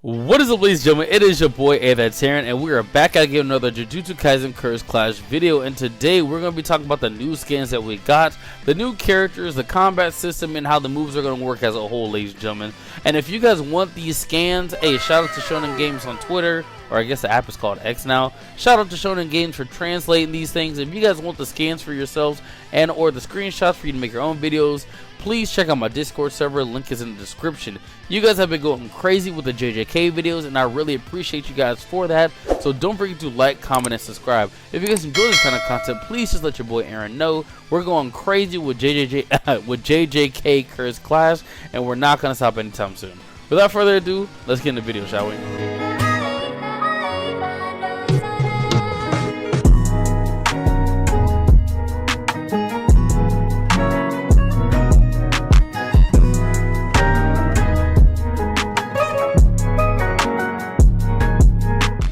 What is up, ladies and gentlemen? It is your boy AyeThatsAaron, and we are back again with another Jujutsu Kaisen Curse Clash video. And today we're going to be talking about the new skins that we got, the new characters, the combat system, and how the moves are going to work as a whole, ladies and gentlemen. And if you guys want these scans, hey, shout out to Shonen Games on Twitter, or I guess the app is called X now. Shout out to Shonen Games for translating these things. If you guys want the scans for yourselves and or the screenshots for you to make your own videos, please check out my Discord server. Link is in the description. You guys have been going crazy with the JJK videos, and I really appreciate you guys for that. So don't forget to like, comment, and subscribe. If you guys enjoy this kind of content, please just let your boy Aaron know. We're going crazy with JJK Curse Clash, and we're not going to stop anytime soon. Without further ado, let's get in the video, shall we?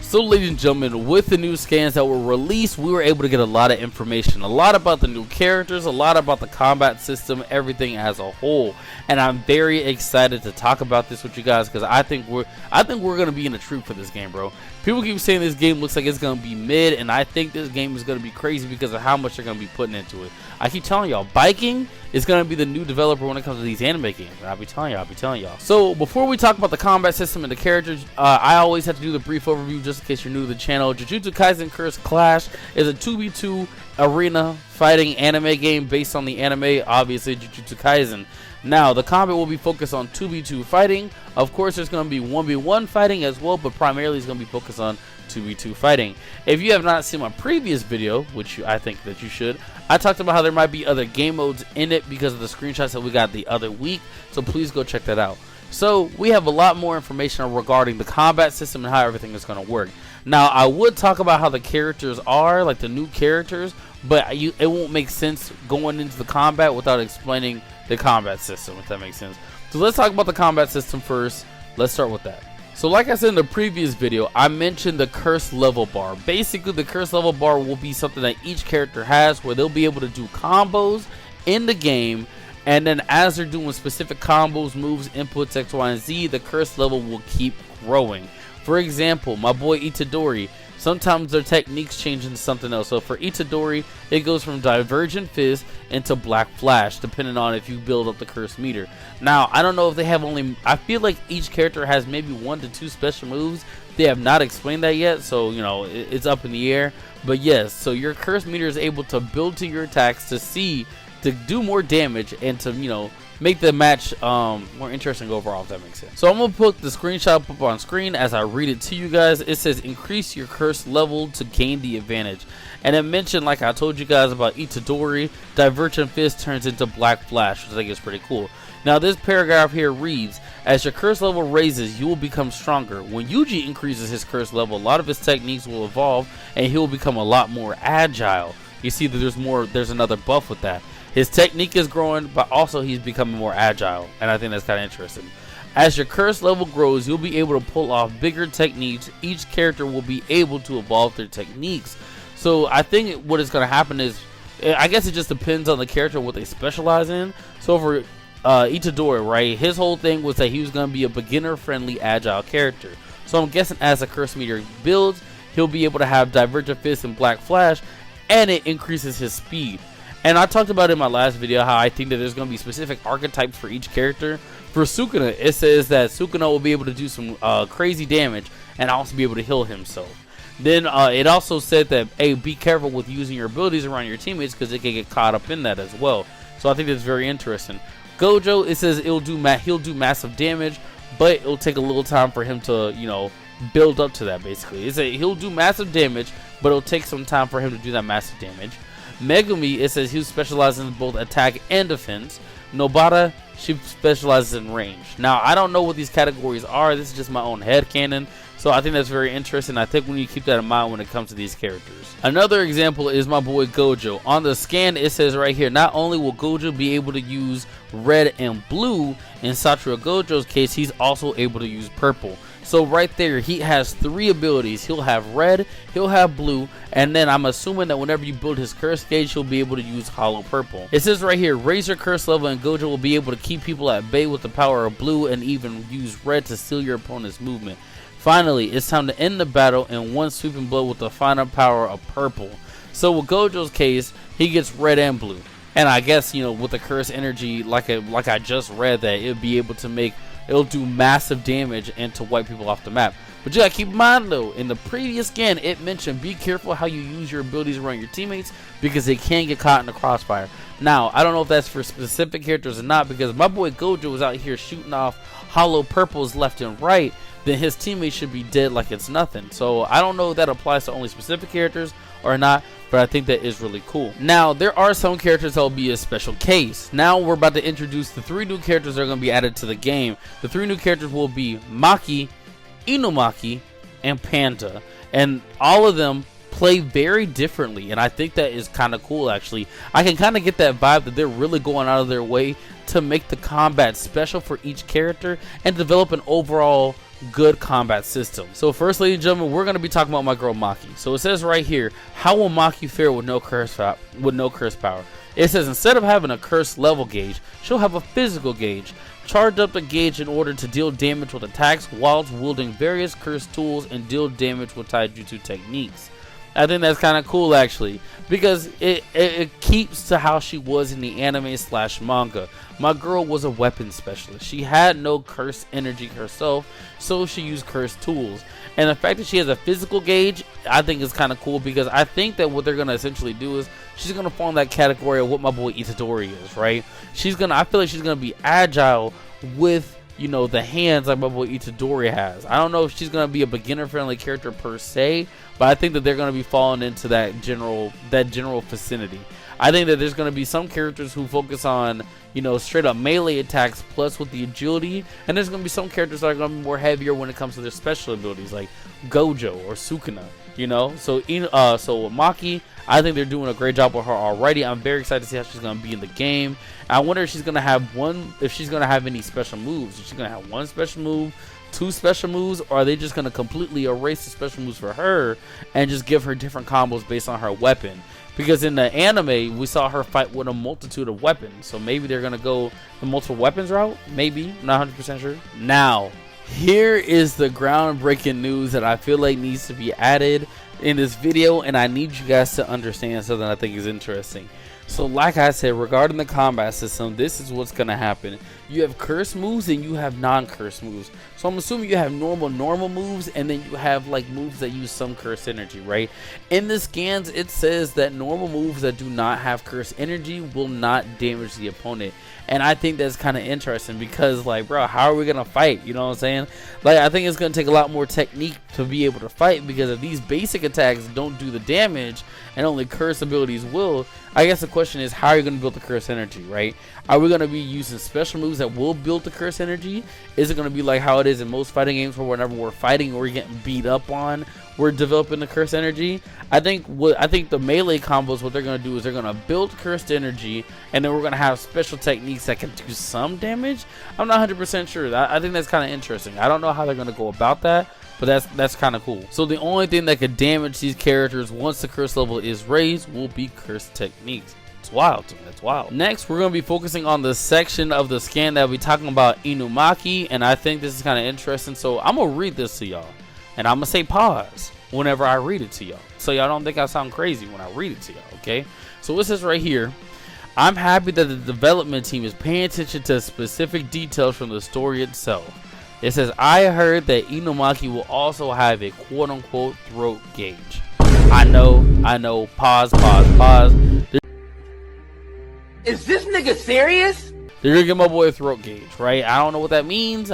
So ladies and gentlemen, with the new scans that were released, we were able to get a lot of information, a lot about the new characters, a lot about the combat system, everything as a whole. And I'm very excited to talk about this with you guys because I think we're gonna be in the truth for this game, bro. People keep saying this game looks like it's gonna be mid, and I think this game is gonna be crazy because of how much they're gonna be putting into it. I keep telling y'all, Biking is gonna be the new developer when it comes to these anime games. I'll be telling y'all. So before we talk about the combat system and the characters, I always have to do the brief overview just in case you're new to the channel. Jujutsu Kaisen Curse Clash is a 2v2 arena fighting anime game based on the anime, obviously Jujutsu Kaisen. Now, the combat will be focused on 2v2 fighting. Of course, there's going to be 1v1 fighting as well, but primarily it's going to be focused on 2v2 fighting. If you have not seen my previous video, which I think that you should, I talked about how there might be other game modes in it because of the screenshots that we got the other week, so please go check that out. So, we have a lot more information regarding the combat system and how everything is going to work. Now, I would talk about how the characters are, like the new characters, but it won't make sense going into the combat without explaining the combat system, if that makes sense. So let's talk about the combat system first. Let's start with that. So like I said in the previous video, I mentioned the curse level bar. Basically, the curse level bar will be something that each character has where they'll be able to do combos in the game, and then as they're doing specific combos, moves, inputs, X, Y, and Z, the curse level will keep growing. For example, my boy Itadori, sometimes their techniques change into something else. So for Itadori, it goes from Divergent Fist into Black Flash, depending on if you build up the curse meter. Now, I don't know if they have I feel like each character has maybe 1 to 2 special moves. They have not explained that yet, so, you know, it's up in the air. But yes, so your curse meter is able to build to your attacks to do more damage and to, you know, make the match more interesting overall, if that makes sense. So I'm gonna put the screenshot up on screen as I read it to you guys. It says increase your curse level to gain the advantage, and it mentioned, like I told you guys about Itadori, Divergent Fist turns into Black Flash, which I think is pretty cool. Now this paragraph here reads, as your curse level raises, you will become stronger. When Yuji increases his curse level, a lot of his techniques will evolve and he will become a lot more agile. You see that there's another buff with that. His technique is growing, but also he's becoming more agile, and I think that's kind of interesting. As your curse level grows, you'll be able to pull off bigger techniques. Each character will be able to evolve their techniques. So I think what is going to happen is, I guess it just depends on the character what they specialize in. So for Itadori, right, his whole thing was that he was going to be a beginner-friendly, agile character. So I'm guessing as the curse meter builds, he'll be able to have Divergent Fist and Black Flash, and it increases his speed. And I talked about in my last video how I think that there's going to be specific archetypes for each character. For Sukuna, it says that Sukuna will be able to do some crazy damage and also be able to heal himself. Then it also said that, hey, be careful with using your abilities around your teammates because they can get caught up in that as well. So I think that's very interesting. Gojo, it says he'll do massive damage, but it'll take a little time for him to, you know, build up to that. Basically, it says he'll do massive damage, but it'll take some time for him to do that massive damage. Megumi, it says he specializes in both attack and defense. Nobata, she specializes in range. Now, I don't know what these categories are. This is just my own headcanon. So I think that's very interesting. I think we need to keep that in mind when it comes to these characters. Another example is my boy Gojo. On the scan, it says right here, not only will Gojo be able to use red and blue, in Satoru Gojo's case, he's also able to use purple. So right there, he has 3 abilities. He'll have red, he'll have blue, and then I'm assuming that whenever you build his curse gauge, he'll be able to use hollow purple. It says right here, raise your curse level and Gojo will be able to keep people at bay with the power of blue and even use red to steal your opponent's movement. Finally, it's time to end the battle in one sweeping blow with the final power of purple. So with Gojo's case, he gets red and blue. And I guess, you know, with the curse energy, like I just read, that it'll be able to it'll do massive damage and to wipe people off the map. But you gotta keep in mind though, in the previous scan, it mentioned be careful how you use your abilities around your teammates because they can get caught in the crossfire. Now, I don't know if that's for specific characters or not, because my boy Gojo was out here shooting off hollow purples left and right, then his teammates should be dead like it's nothing. So I don't know if that applies to only specific characters or not, but I think that is really cool. Now, there are some characters that will be a special case. Now we're about to introduce the 3 new characters that are going to be added to the game. The 3 new characters will be Maki, Inumaki, and Panda, and all of them play very differently, and I think that is kind of cool. Actually, I can kind of get that vibe that they're really going out of their way to make the combat special for each character and develop an overall good combat system. So first, ladies and gentlemen, we're going to be talking about my girl Maki. So it says right here, how will Maki fare with no curse power? It says instead of having a curse level gauge, she'll have a physical gauge. Charge up the gauge in order to deal damage with attacks whilst wielding various curse tools and deal damage with taijutsu techniques. I think that's kind of cool actually, because it keeps to how she was in the anime / manga. My girl was a weapon specialist. She had no curse energy herself, so she used curse tools. And the fact that she has a physical gauge, I think is kind of cool, because I think that what they're going to essentially do is she's going to fall in that category of what my boy Itadori is, right? I feel like she's going to be agile with, you know, the hands like my boy Itadori has. I don't know if she's going to be a beginner friendly character per se, but I think that they're going to be falling into that general vicinity. I think that there's going to be some characters who focus on, you know, straight up melee attacks plus with the agility, and there's going to be some characters that are going to be more heavier when it comes to their special abilities, like Gojo or Sukuna, you know. So with Maki, I think they're doing a great job with her already. I'm very excited to see how she's going to be in the game. I wonder if she's going to have any special moves. Is she going to have one special move, 2 special moves, or are they just going to completely erase the special moves for her and just give her different combos based on her weapon? Because in the anime, we saw her fight with a multitude of weapons. So maybe they're going to go the multiple weapons route. Maybe. I'm not 100% sure. Now, here is the groundbreaking news that I feel like needs to be added in this video. And I need you guys to understand something I think is interesting. So like I said, regarding the combat system, this is what's going to happen. You have curse moves and you have non-curse moves. So I'm assuming you have normal moves, and then you have like moves that use some curse energy, right? In the scans, it says that normal moves that do not have curse energy will not damage the opponent. And I think that's kind of interesting, because like, bro, how are we going to fight? You know what I'm saying? Like, I think it's going to take a lot more technique to be able to fight, because if these basic attacks don't do the damage and only curse abilities will, I guess the question is, how are you going to build the curse energy, right? Are we going to be using special moves that will build the curse energy? Is it going to be like how it is in most fighting games, where whenever we're fighting or we're getting beat up on, we're developing the curse energy? I think the melee combos, what they're going to do is they're going to build cursed energy, and then we're going to have special techniques that can do some damage. I'm not 100% sure. I think that's kind of interesting. I don't know how they're going to go about that, but that's kind of cool. So the only thing that could damage these characters once the curse level is raised will be curse techniques. It's wild to me. That's wild. Next, we're going to be focusing on the section of the scan that we're talking about Inumaki, and I think this is kind of interesting. So I'm going to read this to y'all, and I'm going to say pause whenever I read it to y'all, so y'all don't think I sound crazy when I read it to y'all, okay? So it says right here, I'm happy that the development team is paying attention to specific details from the story itself. It says, I heard that Inumaki will also have a quote-unquote throat gauge. I know, pause. Is this nigga serious? They're gonna give my boy a throat gauge, right? I don't know what that means.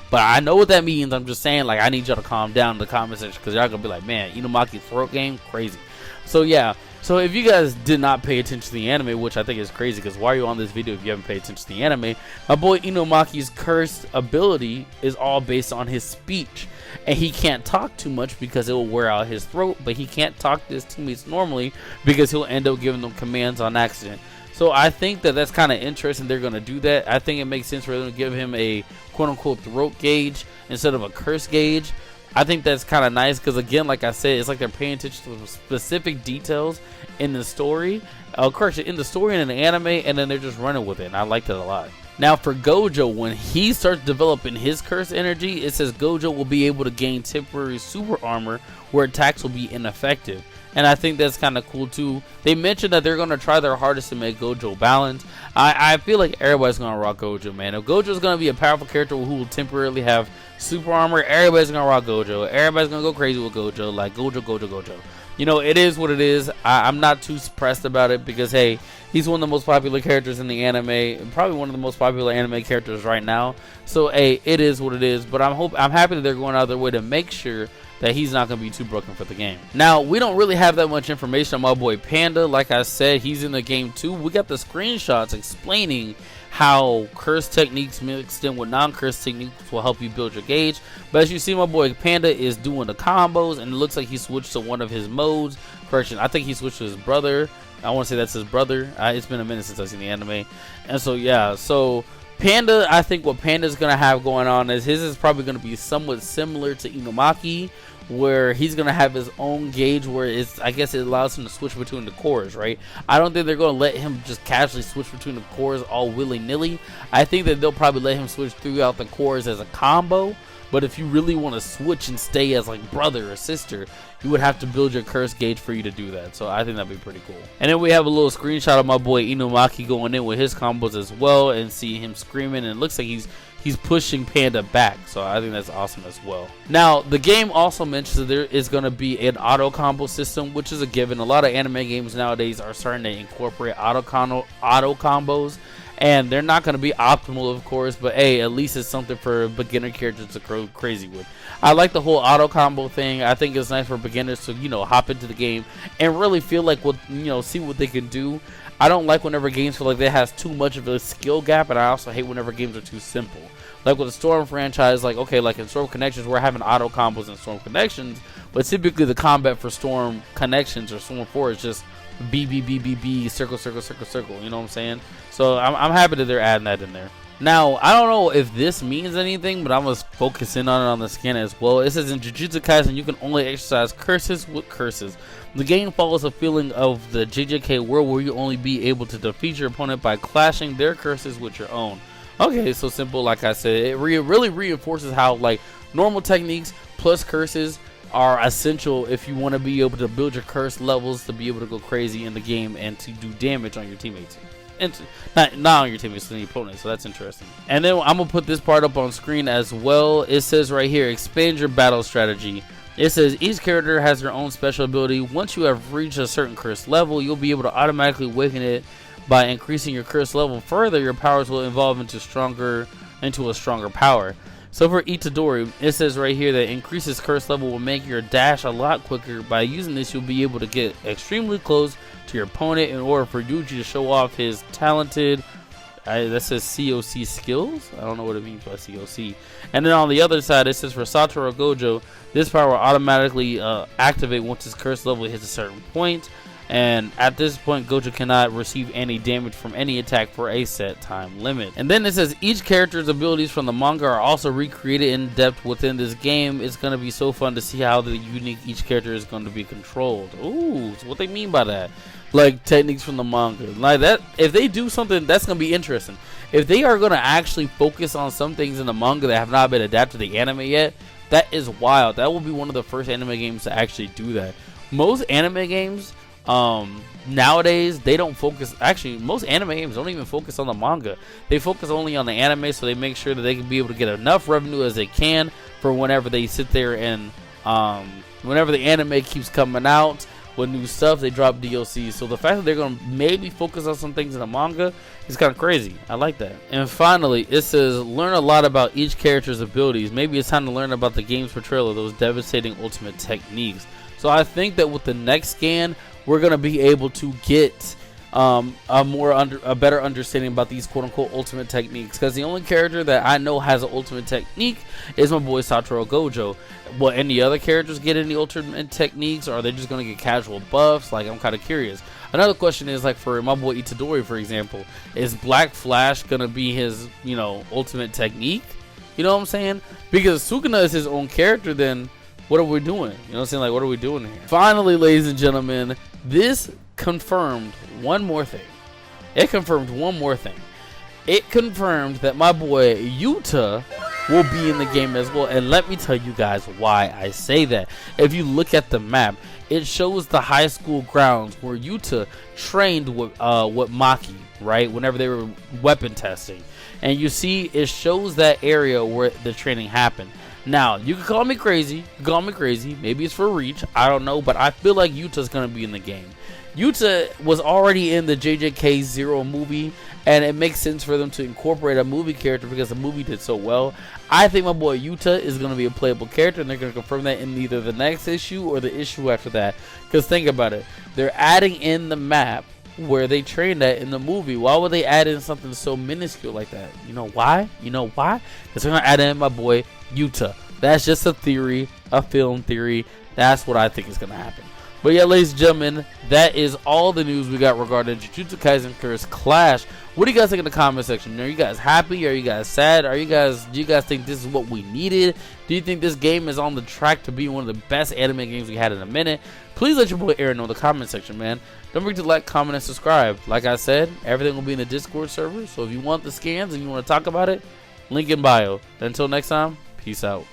But I know what that means. I'm just saying, like, I need y'all to calm down in the comment section, because y'all gonna be like, man, Inumaki throat game, crazy. So yeah, so if you guys did not pay attention to the anime, which I think is crazy, because why are you on this video if you haven't paid attention to the anime? My boy Inumaki's cursed ability is all based on his speech, and he can't talk too much because it will wear out his throat, but he can't talk to his teammates normally because he'll end up giving them commands on accident. So I think that that's kind of interesting. They're going to do that. I think it makes sense for them to give him a quote-unquote throat gauge instead of a curse gauge. I think that's kind of nice because, again, like I said, it's like they're paying attention to specific details in the story. Correction, in the story and in the anime, and then they're just running with it. And I like that a lot. Now, for Gojo, when he starts developing his curse energy, it says Gojo will be able to gain temporary super armor where attacks will be ineffective. And I think that's kind of cool too. They mentioned that they're going to try their hardest to make Gojo balanced. I feel like everybody's going to rock Gojo, man. If Gojo's going to be a powerful character who will temporarily have super armor, everybody's going to rock Gojo. Everybody's going to go crazy with Gojo. Like, Gojo. You know, it is what it is. I'm not too suppressed about it because, hey, he's one of the most popular characters in the anime. Probably one of the most popular anime characters right now. So, hey, it is what it is. But I'm happy that they're going out of their way to make sure that he's not going to be too broken for the game. Now, we don't really have that much information on my boy Panda. Like I said, he's in the game too. We got the screenshots explaining how curse techniques mixed in with non-curse techniques will help you build your gauge. But as you see, my boy Panda is doing the combos, and it looks like he switched to one of his modes. Correction, I think he switched to his brother. I want to say that's his brother. It's been a minute since I've seen the anime. And so, yeah, so Panda, I think what Panda's going to have going on is his is probably going to be somewhat similar to Inumaki, where he's going to have his own gauge where it's, I guess it allows him to switch between the cores, right? I don't think they're going to let him just casually switch between the cores all willy-nilly. I think that they'll probably let him switch throughout the cores as a combo. But if you really want to switch and stay as like brother or sister, you would have to build your curse gauge for you to do that. So I think that'd be pretty cool. And then we have a little screenshot of my boy Inumaki going in with his combos as well, and see him screaming, and it looks like he's pushing Panda back. So I think that's awesome as well. Now, the game also mentions that there is going to be an auto combo system, which is a given. A lot of anime games nowadays are starting to incorporate auto combos. And they're not going to be optimal, of course, but hey, at least it's something for beginner characters to go crazy with. I like the whole auto combo thing. I think it's nice for beginners to, you know, hop into the game and really feel like what, you know, see what they can do. I don't like whenever games feel like they has too much of a skill gap, and I also hate whenever games are too simple. Like with the Storm franchise, like, okay, like in Storm Connections, we're having auto combos in Storm Connections, but typically the combat for Storm Connections or Storm 4 is just B, circle, you know what I'm saying? So I'm happy that they're adding that in there. Now, I don't know if this means anything, but I'm going to focus in on it on the skin as well. It says in Jujutsu Kaisen, you can only exercise curses with curses. The game follows a feeling of the JJK world where you only be able to defeat your opponent by clashing their curses with your own. Okay, so simple, like I said, it really reinforces how like normal techniques plus curses are essential if you want to be able to build your curse levels to be able to go crazy in the game and to do damage on your teammates. And not on your teammates, on your opponents. So that's interesting. And then I'm gonna put this part up on screen as well. It says right here, expand your battle strategy. It says each character has their own special ability. Once you have reached a certain curse level, you'll be able to automatically awaken it by increasing your curse level. Further, your powers will evolve into a stronger power. So for Itadori, it says right here that increases curse level will make your dash a lot quicker. By using this, you'll be able to get extremely close to your opponent in order for Yuji to show off his talented, that says COC skills? I don't know what it means by COC. And then on the other side, it says for Satoru Gojo, this power will automatically activate once his curse level hits a certain point. And at this point, Gojo cannot receive any damage from any attack for a set time limit. And then it says each character's abilities from the manga are also recreated in depth within this game. It's going to be so fun to see how the unique each character is going to be controlled. Ooh, so what they mean by that? Like techniques from the manga. Like that, if they do something, that's going to be interesting. If they are going to actually focus on some things in the manga that have not been adapted to the anime yet, that is wild. That will be one of the first anime games to actually do that. Most anime games nowadays, they don't focus, actually most anime games don't even focus on the manga. They focus only on the anime, so they make sure that they can be able to get enough revenue as they can for whenever they sit there and whenever the anime keeps coming out with new stuff, they drop DLC. So the fact that they're going to maybe focus on some things in the manga is kind of crazy. I like that. And finally, it says learn a lot about each character's abilities. Maybe it's time to learn about the game's portrayal of those devastating ultimate techniques. So I think that with the next scan, we're going to be able to get a better understanding about these quote-unquote ultimate techniques, because the only character that I know has an ultimate technique is my boy Satoru Gojo. Will any other characters get any ultimate techniques, or are they just going to get casual buffs? Like, I'm kind of curious. Another question is, like, for my boy Itadori, for example, is Black Flash going to be his, you know, ultimate technique? You know what I'm saying? Because Sukuna is his own character, then what are we doing? You know what I'm saying? Like, what are we doing here? Finally, ladies and gentlemen, this confirmed one more thing. It confirmed one more thing. It confirmed that my boy Yuta will be in the game as well. And let me tell you guys why I say that. If you look at the map, it shows the high school grounds where Yuta trained with Maki, right? Whenever they were weapon testing. And you see, it shows that area where the training happened. Now, you can call me crazy. Maybe it's for reach. I don't know. But I feel like Yuta's going to be in the game. Yuta was already in the JJK Zero movie, and it makes sense for them to incorporate a movie character because the movie did so well. I think my boy Yuta is going to be a playable character, and they're going to confirm that in either the next issue or the issue after that. Because think about it. They're adding in the map where they trained at in the movie. Why would they add in something so minuscule like that? You know why? Because they're going to add in my boy Yuta. That's just a theory, a film theory. That's what I think is going to happen. But yeah, ladies and gentlemen, that is all the news we got regarding Jujutsu Kaisen Curse Clash. What do you guys think in the comment section? Are you guys happy? Are you guys sad? Do you guys think this is what we needed? Do you think this game is on the track to be one of the best anime games we had in a minute? Please let your boy Aaron know in the comment section, man. Don't forget to like, comment, and subscribe. Like I said, everything will be in the Discord server. So if you want the scans and you want to talk about it, link in bio. Until next time, peace out.